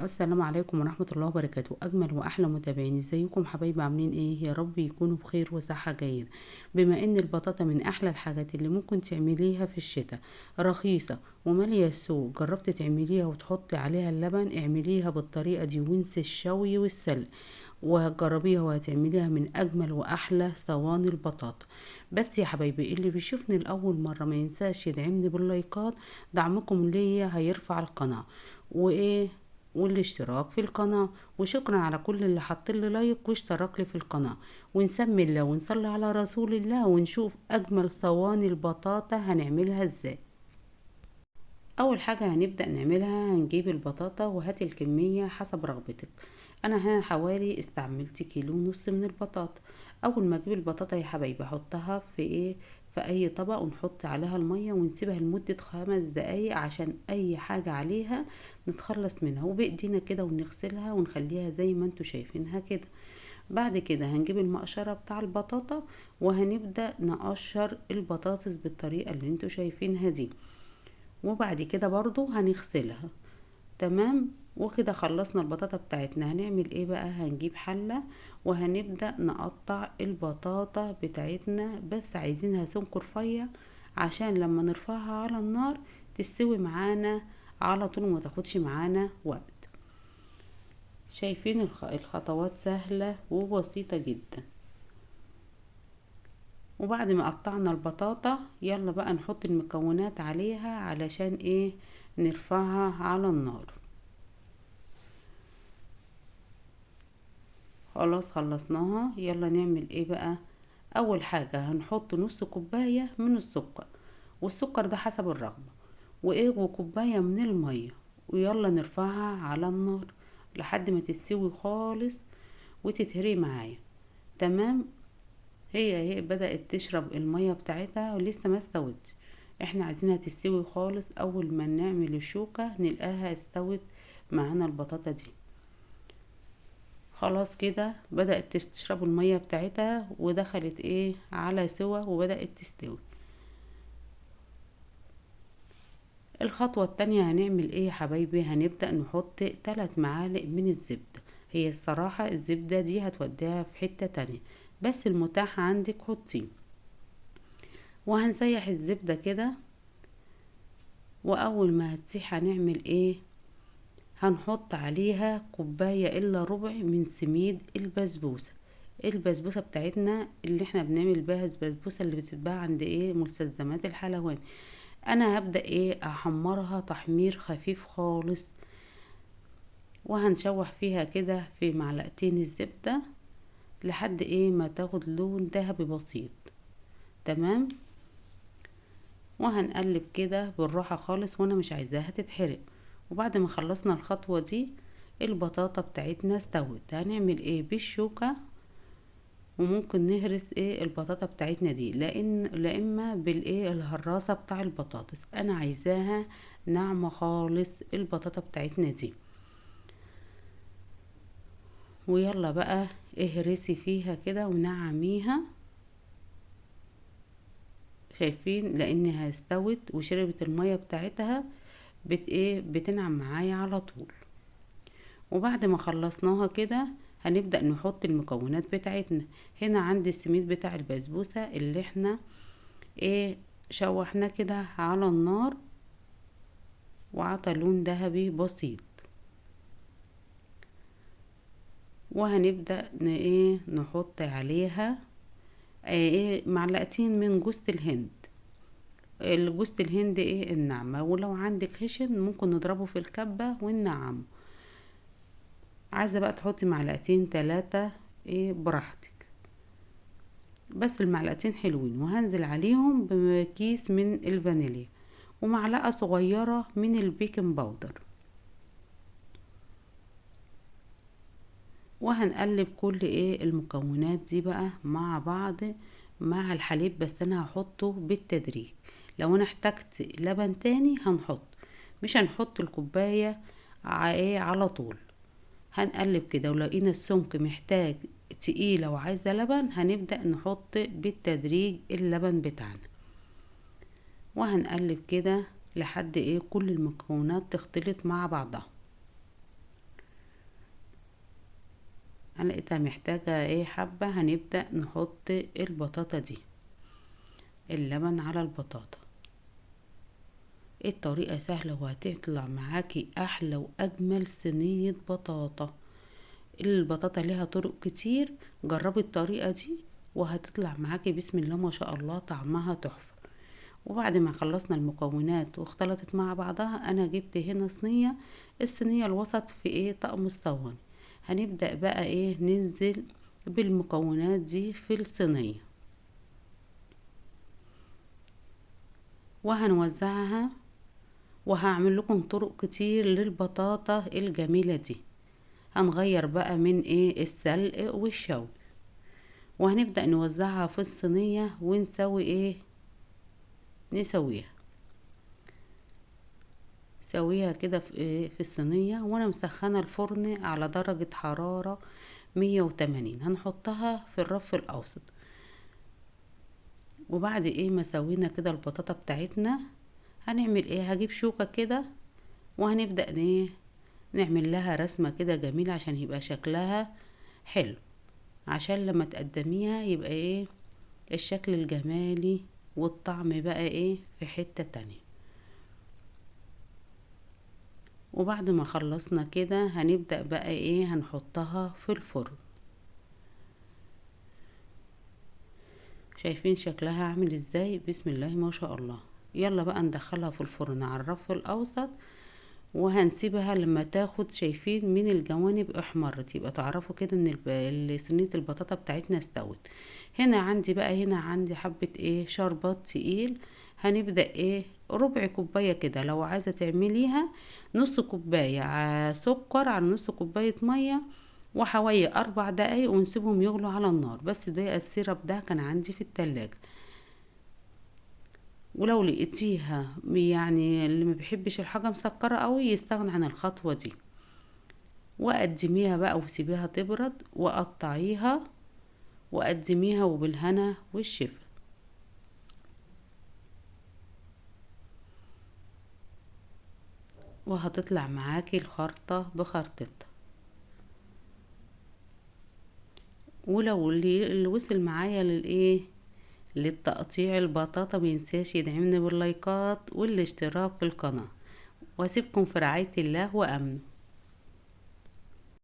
السلام عليكم ورحمة الله وبركاته. أجمل وأحلى متابعين، ازيكم حبايبي؟ عاملين ايه؟ يا رب يكونوا بخير وصحة جيدة. بما ان البطاطا من أحلى الحاجات اللي ممكن تعمليها في الشتاء، رخيصة ومالية السوق. جربت تعمليها وتحطي عليها اللبن؟ اعمليها بالطريقة دي وانسي الشوي والسلق، وهتجربيها وهتعمليها من أجمل وأحلى صواني البطاطا. بس يا حبايبي، اللي بيشوفني لأول مرة ما ينساش يدعمني باللايكات. دعمكم ليا هيرفع القناة وايه والاشتراك في القناة. وشكرا على كل اللي حط لي لايك واشترك لي في القناة. ونسمي الله ونصلي على رسول الله ونشوف اجمل صواني البطاطا هنعملها ازاي. اول حاجة هنبدأ نعملها، هنجيب البطاطا وهات الكمية حسب رغبتك. انا هنا حوالي استعملت كيلو ونص من البطاطا. اول ما اجيب البطاطا يا حبايبي احطها في اي طبق، ونحط عليها المية ونسيبها لمدة 5 دقايق عشان اي حاجة عليها نتخلص منها، وبايدينا كده ونغسلها ونخليها زي ما انتوا شايفينها كده. بعد كده هنجيب المقشرة بتاع البطاطا وهنبدأ نقشر البطاطس بالطريقة اللي انتوا شايفينها دي. وبعد كده برضو هنغسلها. تمام. وكده خلصنا البطاطا بتاعتنا. هنعمل ايه بقى؟ هنجيب حلة وهنبدأ نقطع البطاطا بتاعتنا، بس عايزينها سمك رفيع عشان لما نرفعها على النار تستوي معانا على طول وما تاخدش معانا وقت. شايفين الخطوات سهلة وبسيطة جدا. وبعد ما قطعنا البطاطا يلا بقى نحط المكونات عليها علشان ايه؟ نرفعها على النار. خلاص خلصناها. يلا نعمل ايه بقى؟ اول حاجة هنحط نص كوباية من السكر، والسكر ده حسب الرغبة، وكوباية من المية. ويلا نرفعها على النار لحد ما تستوي خالص وتتهري معايا. تمام. هي بدأت تشرب المية بتاعتها ولسه ما استوتش. احنا عايزينها تستوي خالص. اول ما نعمل الشوكة نلقاها استوت معانا البطاطا دي. خلاص كده بدأت تشرب المية بتاعتها ودخلت ايه على سوا وبدأت تستوي. الخطوة التانية هنعمل ايه يا حبايبي؟ هنبدأ نحط 3 معالق من الزبدة. هي الصراحة الزبدة دي هتوديها في حتة تانية، بس المتاح عندك حطيه. وهنسيح الزبدة كده. واول ما هتسيح هنعمل ايه؟ هنحط عليها كوباية الا ربع من سميد البسبوسة. البسبوسة بتاعتنا اللي احنا بنعمل بيها البسبوسة اللي بتتباع عند ايه مستلزمات الحلواني. انا هبدأ ايه احمرها تحمير خفيف خالص، وهنشوح فيها كده في معلقتين الزبدة لحد ايه ما تاخد لون ذهبي بسيط. تمام. وهنقلب كده بالراحة خالص وانا مش عايزاها تتحرق. وبعد ما خلصنا الخطوة دي البطاطا بتاعتنا استوت. هنعمل ايه؟ بالشوكة. وممكن نهرس ايه البطاطا بتاعتنا دي، لا اما بالايه الهراسة بتاع البطاطس. انا عايزاها ناعمة خالص البطاطا بتاعتنا دي. ويلا بقى اهرسي فيها كده ونعميها. شايفين؟ لانها استوت وشربت المية بتاعتها بتنعم معايا على طول. وبعد ما خلصناها كده هنبدأ نحط المكونات بتاعتنا. هنا عندي السميد بتاع البسبوسة اللي احنا شوحناه كده على النار وعطى لون ذهبي بسيط. وهنبدأ نحط عليها معلقتين من جوز الهند. الجوز الهند الناعمة، ولو عندك خشن ممكن نضربه في الكبة وننعمه. عايزة بقى تحطي معلقتين 3 براحتك، بس المعلقتين حلوين. وهنزل عليهم بكيس من الفانيليا ومعلقة صغيرة من البيكنج باودر. وهنقلب كل المكونات دي بقى مع بعض مع الحليب، بس انا هحطه بالتدريج. لو انا احتجت لبن تاني هنحط، مش هنحط الكوباية على طول. هنقلب كده، ولقينا السمك محتاج تقيلة وعايزة لبن هنبدأ نحط بالتدريج اللبن بتاعنا. وهنقلب كده لحد كل المكونات تختلط مع بعضها. لقيتها محتاجة ايه حبة، هنبدأ نحط البطاطا دي، اللبن على البطاطا. الطريقة سهلة وهتطلع معاكي احلى واجمل صينية بطاطا. البطاطا ليها طرق كتير، جربي الطريقة دي وهتطلع معاكي بسم الله ما شاء الله طعمها تحفة. وبعد ما خلصنا المكونات واختلطت مع بعضها، انا جبت هنا صينية، الصينية الوسط في ايه طقم الصواني. هنبدأ بقى ايه ننزل بالمكونات دي في الصينية وهنوزعها، وهعمل لكم طرق كتير للبطاطا الجميلة دي. هنغير بقى من ايه السلق والشوي، وهنبدأ نوزعها في الصينية ونسوي ايه نسويها سويها كده في الصينية. وانا مسخنة الفرن على درجة حرارة 180، هنحطها في الرف الاوسط. وبعد ايه ما سوينا كده البطاطا بتاعتنا، هنعمل ايه هجيب شوكة كده وهنبدأ ايه نعمل لها رسمة كده جميلة عشان يبقى شكلها حلو، عشان لما تقدميها يبقى ايه الشكل الجمالي والطعم بقى ايه في حتة تانية. وبعد ما خلصنا كده هنبدأ بقى ايه هنحطها في الفرن. شايفين شكلها عامل ازاي؟ بسم الله ما شاء الله. يلا بقى ندخلها في الفرن على الرف الاوسط، وهنسيبها لما تاخد شايفين من الجوانب احمرت، يبقى تعرفوا كده ان صينية البطاطا بتاعتنا استوت. هنا عندي حبة ايه شربات تقيل. هنبدأ ايه ربع كوباية كده، لو عايزة تعمليها نص كوباية سكر على نص كوباية مية، وحوالي 4 دقايق ونسيبهم يغلوا على النار. بس ده السيرب ده كان عندي في التلاجة. ولو لقيتيها يعني اللي ما بيحبش الحاجة مسكرة قوي يستغنى عن الخطوة دي، وقدميها بقى وسيبيها تبرد وقطعيها وقدميها وبالهنا والشفا. وهتطلع معاكي الخرطة بخرطتها. ولو اللي وصل معايا للتقطيع البطاطا مينساش يدعمني باللايكات والاشتراك في القناة، واسيبكم في رعاية الله وامنه.